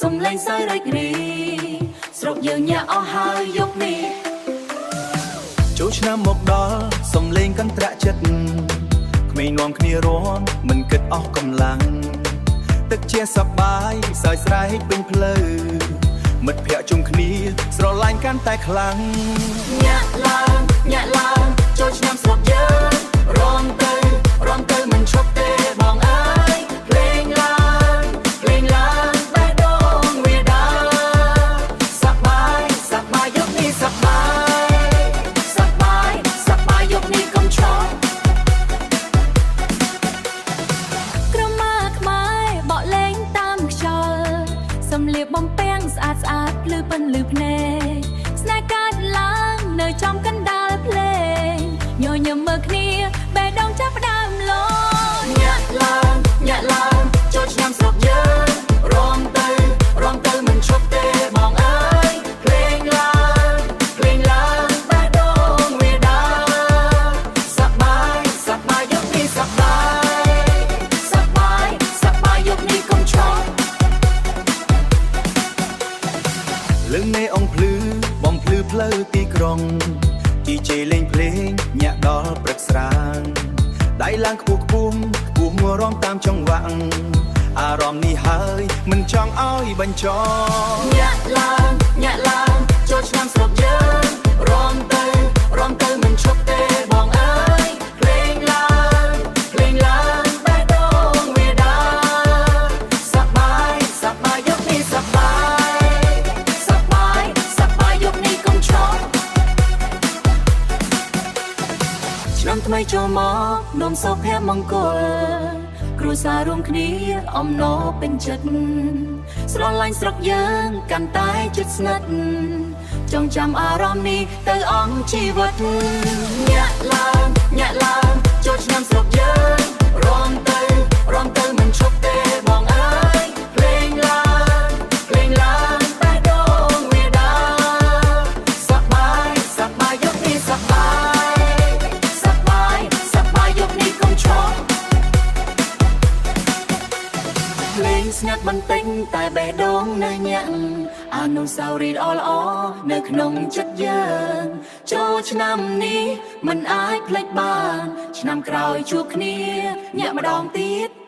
សំឡេងសើចរីករាយស្រុកយើងញាក់អស់ហើយយប់នេះចូលឆ្នាំមកដល់សំឡេងកន្ត្រាក់ចិត្តក្មេងនាំគ្នារាំមិនគិតអស់កម្លាំងទឹកជាសប្បាយសើចស្រែកពេញផ្លូវមិត្តភ័ក្តិជុំគ្នាស្រឡាញ់កាន់តែខ្លាំងញាក់ឡើងចូលឆ្នាំស្រុកយើងរាំទៅមិនឈប់ទេបងអើយភ្លេងឡើងបេះដូងវាដើសប្បាយយប់នេះសប្បាយយប់នេះកុំឈប់ក្រមាខ្មែរបក់លេងតាមខ្យល់សំលៀកបំពាំងស្អាតភ្លឺពិនលឺភ្នែកស្នេហ៍កើតឡើងនៅចំកណ្ដាលភ្លេងញញឹមមើលគ្នាបេះដូងចាប់ផ្ដើមលោញាក់ឡើងចូលឆ្នាំស្រុកយើងរាំទៅមិនឈប់ទេបងអើយភ្លេងឡើងបេះដូងវាដើសប្បាយយប់នេះសប្បាយយប់នេះកុំឈប់លឹងនៃអង្គភ្លឺបំភ្លឺផ្លូវទីក្រុងជីជេលេងភ្លេងញាក់ដល់ព្រឹកស្រាងដៃឡើងខ្ពស់មួរំតាមចង្វាក់អារម្មណ៍នេះហើយមិនចង់ឲ្យបញ្ចប់ញាក់ឡើងចូលឆ្នាំស្រុកយើងរាំទៅមិនឈប់ទេបងអើយភ្លេងឡើងបេះដូងវាដើសប្បាយយប់នេះសប្បាយយប់នេះកុំឈប់ឆ្នាំថ្មីចូលមកនាំសុភមង្គលគ្រួសាររួមគ្នាអំណរពេញចិត្តស្រឡាញ់ស្រុកយើងកាន់តែជិតស្និទ្ធចងចាំអារម្មណ៍នេះទៅអង្គជីវិតញាក់ឡើងចូលឆ្នាំស្រុកយើងរាំទៅមិនឈប់ទេបងអើយភ្លេងឡើងបេះដូងវាដើសប្បាយយប់នេះសប្បាយយប់នេះកុំឈប់ភ្លេងស្ងាត់បន្តិចតែបេះដូងនៅញាក់អនុស្សាវរីយ៍ល្អនៅក្នុងចិត្តយើងចូលឆ្នាំនេះមិនអាចភ្លេចបានឆ្នាំក្រោយជួបគ្នាញាក់ម្ដងទៀត